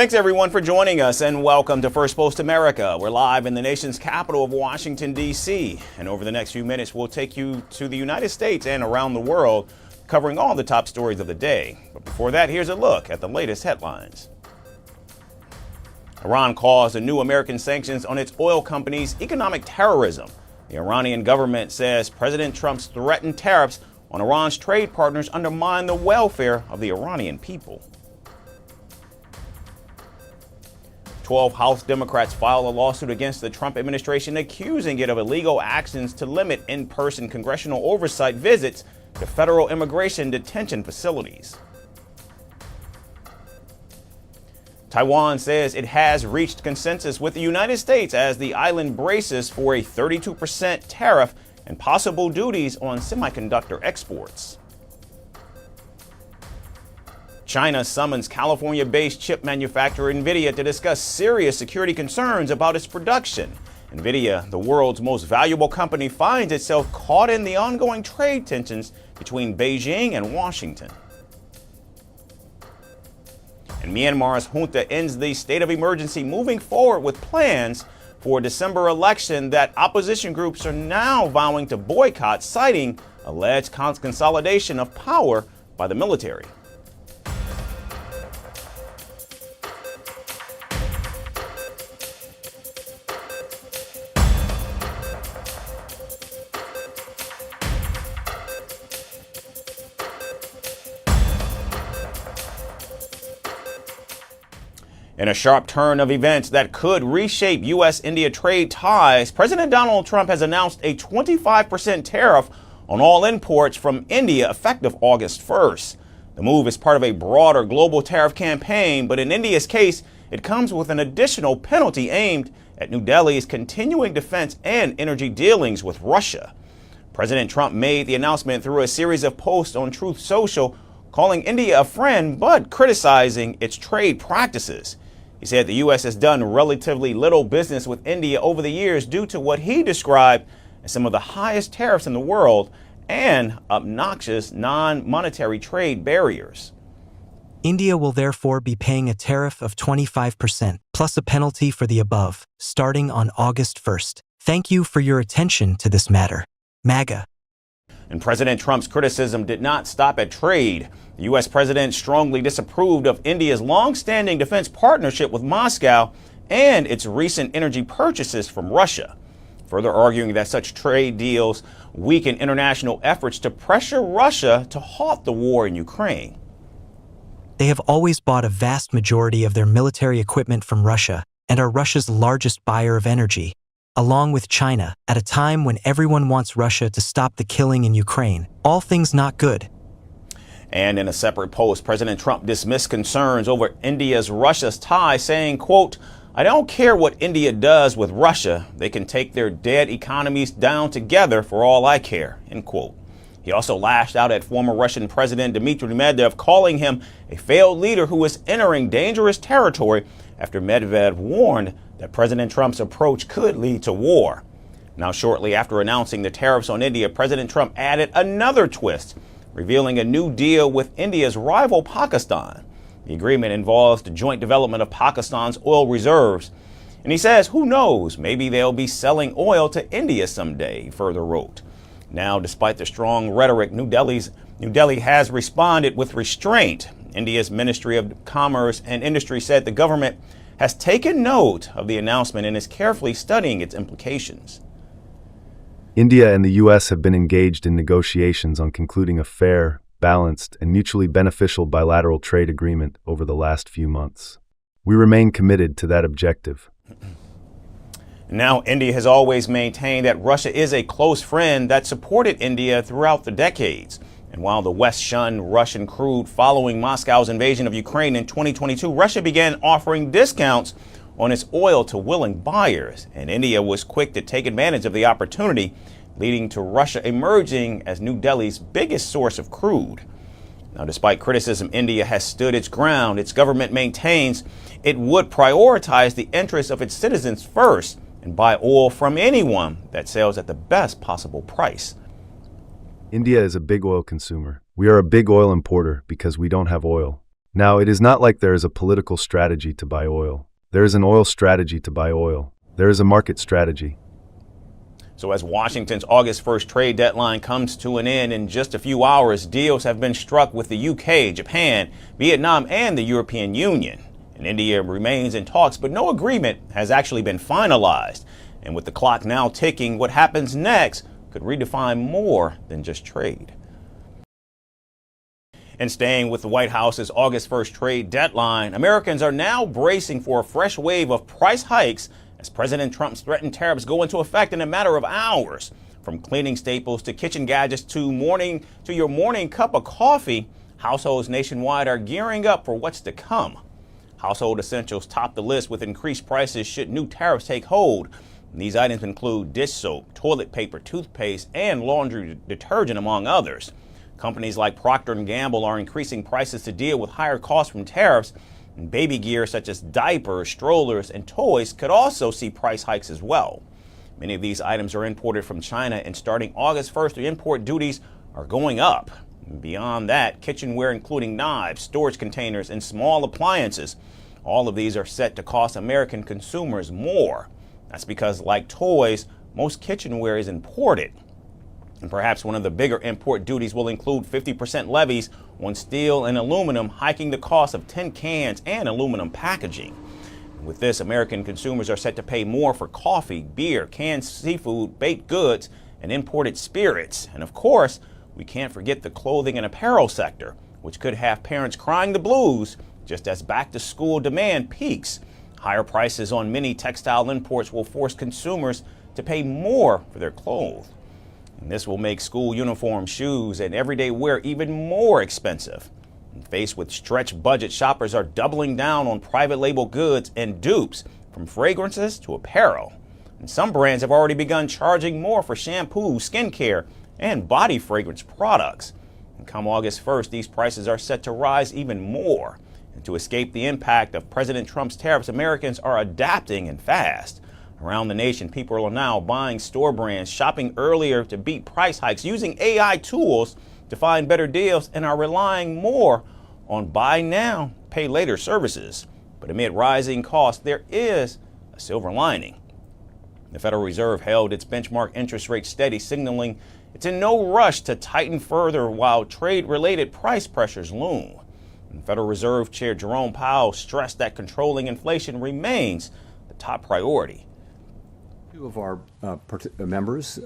Thanks everyone for joining us and welcome to Firstpost America. We're live in the nation's capital of Washington, D.C. And over the next few minutes, we'll take you to the United States and around the world, covering all the top stories of the day. But before that, here's a look at the latest headlines. Iran calls the new American sanctions on its oil companies economic terrorism. The Iranian government says President Trump's threatened tariffs on Iran's trade partners undermine the welfare of the Iranian people. 12 House Democrats filed a lawsuit against the Trump administration accusing it of illegal actions to limit in-person congressional oversight visits to federal immigration detention facilities. Taiwan says it has reached consensus with the United States as the island braces for a 32% tariff and possible duties on semiconductor exports. China summons California-based chip manufacturer NVIDIA to discuss serious security concerns about its production. NVIDIA, the world's most valuable company, finds itself caught in the ongoing trade tensions between Beijing and Washington. And Myanmar's junta ends the state of emergency, moving forward with plans for a December election that opposition groups are now vowing to boycott, citing alleged consolidation of power by the military. In a sharp turn of events that could reshape U.S.-India trade ties, President Donald Trump has announced a 25% tariff on all imports from India effective August 1st. The move is part of a broader global tariff campaign, but in India's case, it comes with an additional penalty aimed at New Delhi's continuing defense and energy dealings with Russia. President Trump made the announcement through a series of posts on Truth Social, calling India a friend but criticizing its trade practices. He said the U.S. has done relatively little business with India over the years due to what he described as some of the highest tariffs in the world and obnoxious non-monetary trade barriers. India will therefore be paying a tariff of 25% plus a penalty for the above, starting on August 1st. Thank you for your attention to this matter. MAGA. And President Trump's criticism did not stop at trade. The U.S. president strongly disapproved of India's long-standing defense partnership with Moscow and its recent energy purchases from Russia, further arguing that such trade deals weaken international efforts to pressure Russia to halt the war in Ukraine. They have always bought a vast majority of their military equipment from Russia and are Russia's largest buyer of energy, along with China, at a time when everyone wants Russia to stop the killing in Ukraine. All things not good. And in a separate post, President Trump dismissed concerns over India's Russia's ties, saying, quote, "I don't care what India does with Russia. They can take their dead economies down together for all I care," end quote. He also lashed out at former Russian President Dmitry Medvedev, calling him a failed leader who is entering dangerous territory after Medvedev warned that President Trump's approach could lead to war. Now, shortly after announcing the tariffs on India, President Trump added another twist, revealing a new deal with India's rival Pakistan. The agreement involves the joint development of Pakistan's oil reserves. And he says, who knows, maybe they'll be selling oil to India someday, he further wrote. Now, despite the strong rhetoric, New Delhi has responded with restraint. India's Ministry of Commerce and Industry said the government has taken note of the announcement and is carefully studying its implications. India and the U.S. have been engaged in negotiations on concluding a fair, balanced, and mutually beneficial bilateral trade agreement over the last few months. We remain committed to that objective. Now, India has always maintained that Russia is a close friend that supported India throughout the decades. And while the West shunned Russian crude following Moscow's invasion of Ukraine in 2022, Russia began offering discounts on its oil to willing buyers. And India was quick to take advantage of the opportunity, leading to Russia emerging as New Delhi's biggest source of crude. Now, despite criticism, India has stood its ground. Its government maintains it would prioritize the interests of its citizens first and buy oil from anyone that sells at the best possible price. India is a big oil consumer. We are a big oil importer because we don't have oil. Now, it is not like there is a political strategy to buy oil. There is an oil strategy to buy oil. There is a market strategy. So as Washington's August 1st trade deadline comes to an end in just a few hours, deals have been struck with the UK, Japan, Vietnam, and the European Union. And India remains in talks, but no agreement has actually been finalized. And with the clock now ticking, what happens next could redefine more than just trade. And staying with the White House's August 1st trade deadline, Americans are now bracing for a fresh wave of price hikes as President Trump's threatened tariffs go into effect in a matter of hours. From cleaning staples to kitchen gadgets to your morning cup of coffee, households nationwide are gearing up for what's to come. Household essentials top the list with increased prices should new tariffs take hold. These items include dish soap, toilet paper, toothpaste, and laundry detergent, among others. Companies like Procter Gamble are increasing prices to deal with higher costs from tariffs. And baby gear such as diapers, strollers, and toys could also see price hikes as well. Many of these items are imported from China, and starting August 1st, the import duties are going up. And beyond that, kitchenware including knives, storage containers, and small appliances, all of these are set to cost American consumers more. That's because, like toys, most kitchenware is imported. And perhaps one of the bigger import duties will include 50% levies on steel and aluminum, hiking the cost of tin cans and aluminum packaging. With this, American consumers are set to pay more for coffee, beer, canned seafood, baked goods, and imported spirits. And of course, we can't forget the clothing and apparel sector, which could have parents crying the blues just as back-to-school demand peaks. Higher prices on many textile imports will force consumers to pay more for their clothes. And this will make school uniforms, shoes, and everyday wear even more expensive. And faced with stretched budget, shoppers are doubling down on private label goods and dupes, from fragrances to apparel. And some brands have already begun charging more for shampoo, skincare, and body fragrance products. And come August 1st, these prices are set to rise even more. And to escape the impact of President Trump's tariffs, Americans are adapting and fast. Around the nation, people are now buying store brands, shopping earlier to beat price hikes, using AI tools to find better deals, and are relying more on buy now, pay later services. But amid rising costs, there is a silver lining. The Federal Reserve held its benchmark interest rate steady, signaling it's in no rush to tighten further while trade-related price pressures loom. And Federal Reserve Chair Jerome Powell stressed that controlling inflation remains the top priority. Two of our members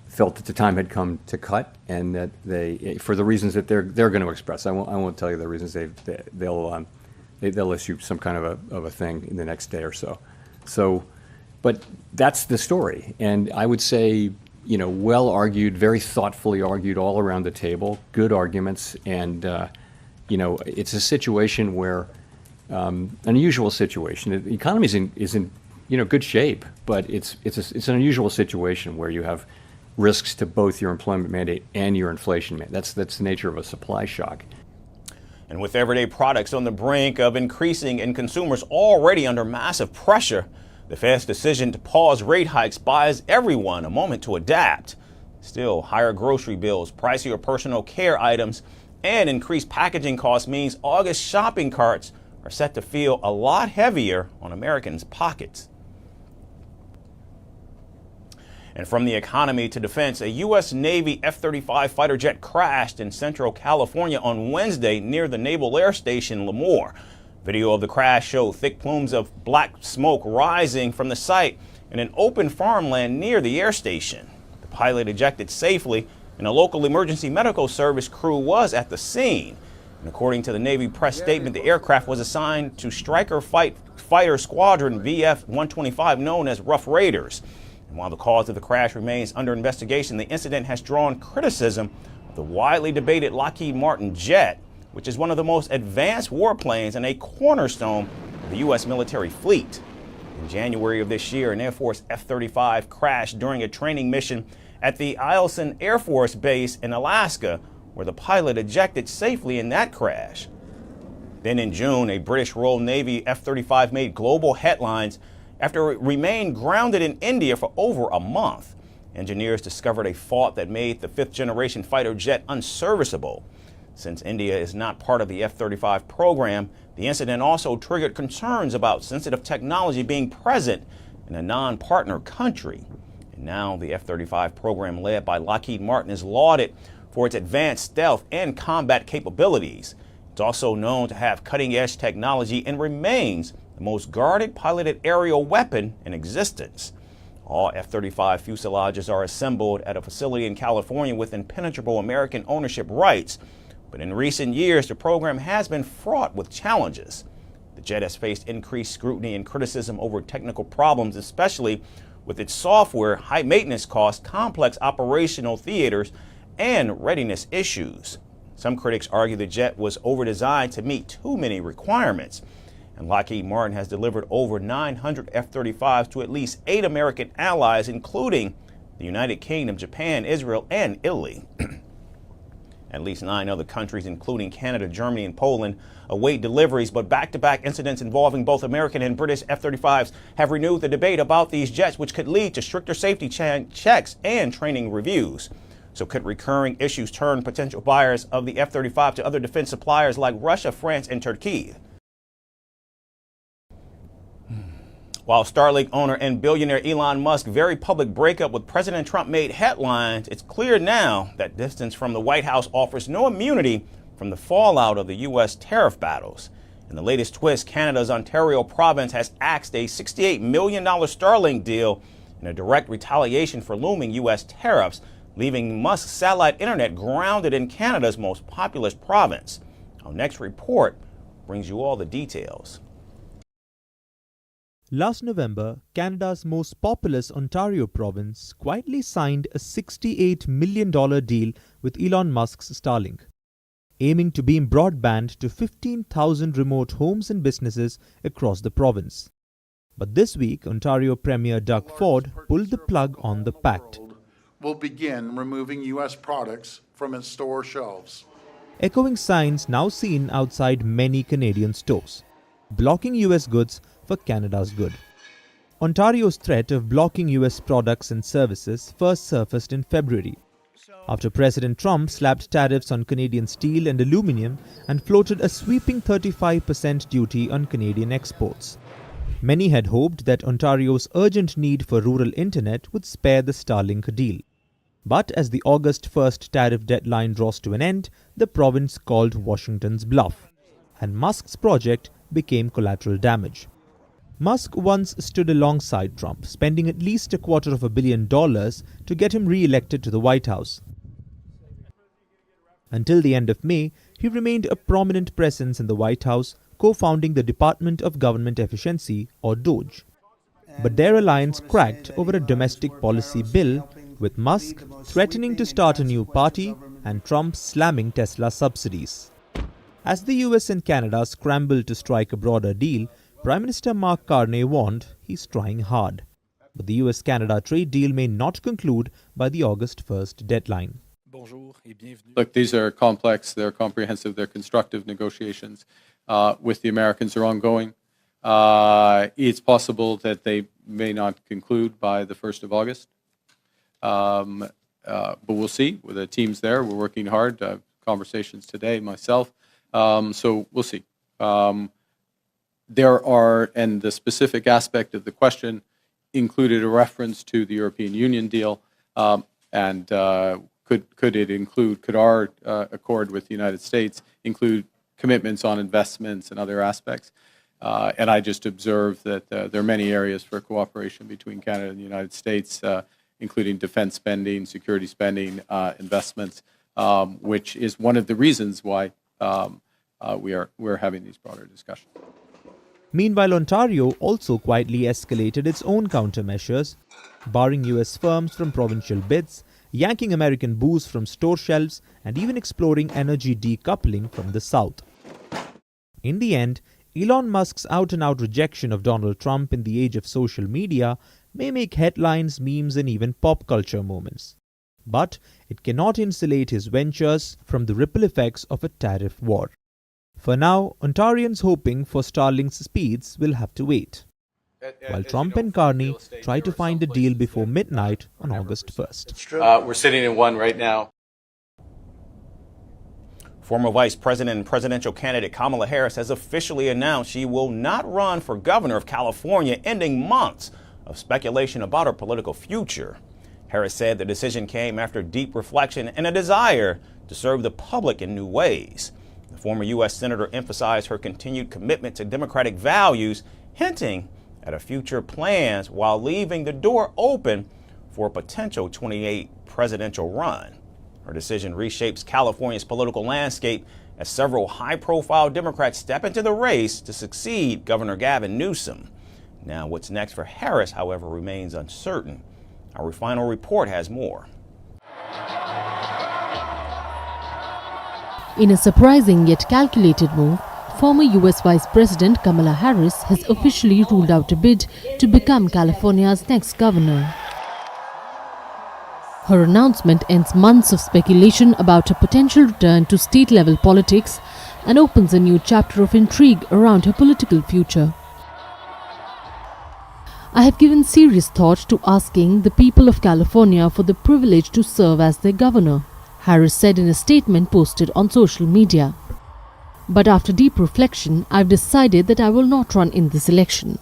felt that the time had come to cut, and that they, for the reasons that they're going to express, I won't tell you the reasons. They'll issue some kind of a thing in the next day or so. So, but that's the story, and I would say, well argued, very thoughtfully argued all around the table, good arguments, and it's a situation where an unusual situation. The economy is in good shape, but it's an unusual situation where you have risks to both your employment mandate and your inflation mandate. That's the nature of a supply shock. And with everyday products on the brink of increasing and consumers already under massive pressure, the Fed's decision to pause rate hikes buys everyone a moment to adapt. Still, higher grocery bills, pricier personal care items, and increased packaging costs means August shopping carts are set to feel a lot heavier on Americans' pockets. And from the economy to defense, a U.S. Navy F35 fighter jet crashed in central California on Wednesday near the Naval Air Station Lemoore. Video of the crash showed thick plumes of black smoke rising from the site in an open farmland near the air station. The pilot ejected safely, and a local emergency medical service crew was at the scene. And according to the Navy press statement, the aircraft was assigned to Striker Fighter Squadron VF-125, known as Rough Raiders. And while the cause of the crash remains under investigation, the incident has drawn criticism of the widely debated Lockheed Martin jet, which is one of the most advanced warplanes and a cornerstone of the U.S. military fleet. In January of this year, an Air Force F-35 crashed during a training mission at the Eielson Air Force Base in Alaska, where the pilot ejected safely in that crash. Then in June, a British Royal Navy F-35 made global headlines after it remained grounded in India for over a month. Engineers discovered a fault that made the fifth-generation fighter jet unserviceable. Since India is not part of the F-35 program, the incident also triggered concerns about sensitive technology being present in a non-partner country. And now the F-35 program led by Lockheed Martin is lauded for its advanced stealth and combat capabilities. It's also known to have cutting-edge technology and remains the most guarded piloted aerial weapon in existence. All F-35 fuselages are assembled at a facility in California with impenetrable American ownership rights. But in recent years, the program has been fraught with challenges. The jet has faced increased scrutiny and criticism over technical problems, especially with its software, high maintenance costs, complex operational theaters, and readiness issues. Some critics argue the jet was overdesigned to meet too many requirements. And Lockheed Martin has delivered over 900 F-35s to at least 8 American allies, including the United Kingdom, Japan, Israel, and Italy. At least 9 other countries, including Canada, Germany, and Poland, await deliveries, but back-to-back incidents involving both American and British F-35s have renewed the debate about these jets, which could lead to stricter safety checks and training reviews. So could recurring issues turn potential buyers of the F-35 to other defense suppliers like Russia, France, and Turkey? While Starlink owner and billionaire Elon Musk's very public breakup with President Trump made headlines, it's clear now that distance from the White House offers no immunity from the fallout of the U.S. tariff battles. In the latest twist, Canada's Ontario province has axed a $68 million Starlink deal in a direct retaliation for looming U.S. tariffs, leaving Musk's satellite internet grounded in Canada's most populous province. Our next report brings you all the details. Last November, Canada's most populous Ontario province quietly signed a $68 million deal with Elon Musk's Starlink, aiming to beam broadband to 15,000 remote homes and businesses across the province. But this week, Ontario Premier Doug Ford pulled the plug on the pact. Will begin removing U.S. products from its store shelves. Echoing signs now seen outside many Canadian stores, blocking U.S. goods for Canada's good. Ontario's threat of blocking U.S. products and services first surfaced in February, after President Trump slapped tariffs on Canadian steel and aluminium and floated a sweeping 35% duty on Canadian exports. Many had hoped that Ontario's urgent need for rural internet would spare the Starlink deal. But as the August 1st tariff deadline draws to an end, the province called Washington's bluff, and Musk's project became collateral damage. Musk once stood alongside Trump, spending at least $250 million to get him re-elected to the White House. Until the end of May, he remained a prominent presence in the White House, co-founding the Department of Government Efficiency, or DOGE. But their alliance cracked over a domestic policy bill, with Musk threatening to start a new party and Trump slamming Tesla subsidies. As the US and Canada scrambled to strike a broader deal, Prime Minister Mark Carney warned he's trying hard. But the US-Canada trade deal may not conclude by the August 1st deadline. Look, these are complex, they're comprehensive, they're constructive negotiations with the Americans are ongoing. It's possible that they may not conclude by the 1st of August. But we'll see. The team's there. We're working hard. Conversations today, myself. So we'll see. There are, and the specific aspect of the question included a reference to the European Union deal, and could it include, could our accord with the United States include commitments on investments and other aspects? And I just observe that there are many areas for cooperation between Canada and the United States, including defense spending, security spending, investments, which is one of the reasons why we're having these broader discussions. Meanwhile, Ontario also quietly escalated its own countermeasures, barring US firms from provincial bids, yanking American booze from store shelves, and even exploring energy decoupling from the South. In the end, Elon Musk's out-and-out rejection of Donald Trump in the age of social media may make headlines, memes, and even pop culture moments. But it cannot insulate his ventures from the ripple effects of a tariff war. For now, Ontarians hoping for Starlink's speeds will have to wait, while Trump and Carney try to find a deal before midnight on August 1st. We're sitting in one right now. Former Vice President and presidential candidate Kamala Harris has officially announced she will not run for governor of California, ending months of speculation about her political future. Harris said the decision came after deep reflection and a desire to serve the public in new ways. The former U.S. Senator emphasized her continued commitment to Democratic values, hinting at her future plans while leaving the door open for a potential 28 presidential run. Her decision reshapes California's political landscape as several high-profile Democrats step into the race to succeed Governor Gavin Newsom. Now, what's next for Harris, however, remains uncertain. Our final report has more. In a surprising yet calculated move, former U.S. Vice President Kamala Harris has officially ruled out a bid to become California's next governor. Her announcement ends months of speculation about her potential return to state-level politics and opens a new chapter of intrigue around her political future. I have given serious thought to asking the people of California for the privilege to serve as their governor, Harris said in a statement posted on social media. But after deep reflection, I've decided that I will not run in this election.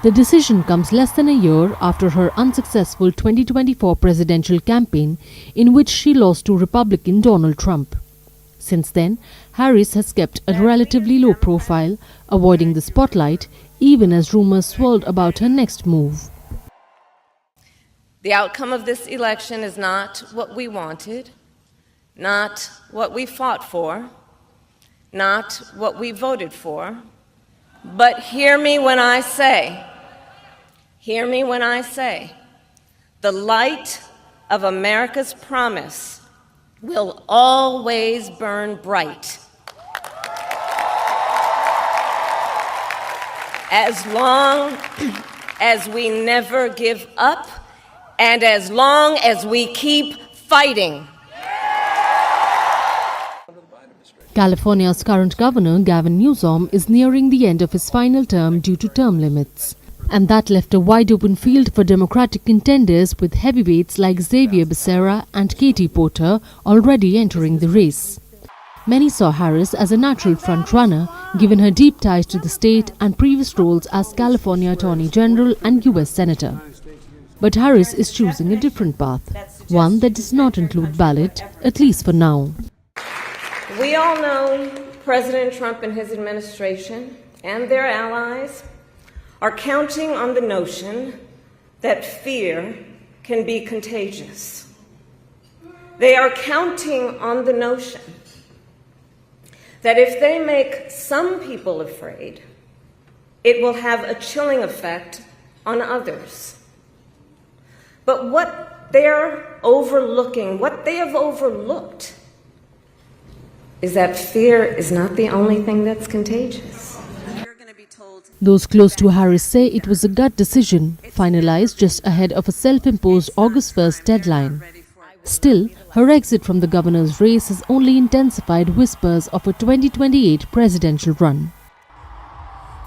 The decision comes less than a year after her unsuccessful 2024 presidential campaign, in which she lost to Republican Donald Trump. Since then, Harris has kept a relatively low profile, avoiding the spotlight, even as rumors swirled about her next move. The outcome of this election is not what we wanted, not what we fought for, not what we voted for, but hear me when I say, the light of America's promise will always burn bright. As long as we never give up and as long as we keep fighting. California's current governor, Gavin Newsom, is nearing the end of his final term due to term limits. And that left a wide-open field for Democratic contenders, with heavyweights like Xavier Becerra and Katie Porter already entering the race. Many saw Harris as a natural front-runner, given her deep ties to the state and previous roles as California Attorney General and U.S. Senator. But Harris is choosing a different path, one that does not include ballot, at least for now. We all know President Trump and his administration and their allies are counting on the notion that fear can be contagious. They are counting on the notion that if they make some people afraid, it will have a chilling effect on others. But what they're overlooking, what they have overlooked, is that fear is not the only thing that's contagious. Those close to Harris say it was a gut decision, finalized just ahead of a self-imposed August 1st deadline. Still, her exit from the governor's race has only intensified whispers of a 2028 presidential run.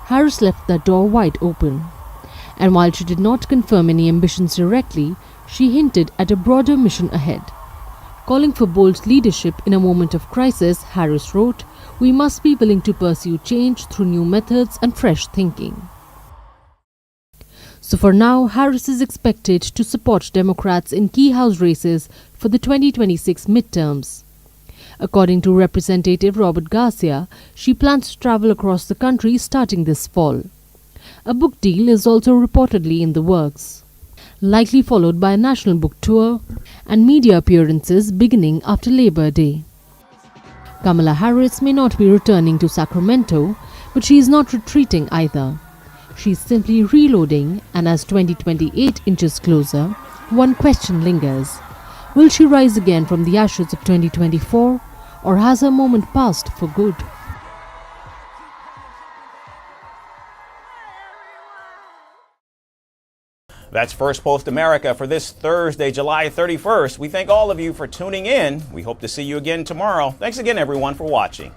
Harris left that door wide open. And while she did not confirm any ambitions directly, she hinted at a broader mission ahead. Calling for bold leadership in a moment of crisis, Harris wrote, "We must be willing to pursue change through new methods and fresh thinking." So for now, Harris is expected to support Democrats in key House races for the 2026 midterms. According to Representative Robert Garcia, she plans to travel across the country starting this fall. A book deal is also reportedly in the works, likely followed by a national book tour and media appearances beginning after Labor Day. Kamala Harris may not be returning to Sacramento, but she is not retreating either. She is simply reloading, and as 2028 inches closer, one question lingers. Will she rise again from the ashes of 2024, or has her moment passed for good? That's Firstpost America for this Thursday, July 31st. We thank all of you for tuning in. We hope to see you again tomorrow. Thanks again, everyone, for watching.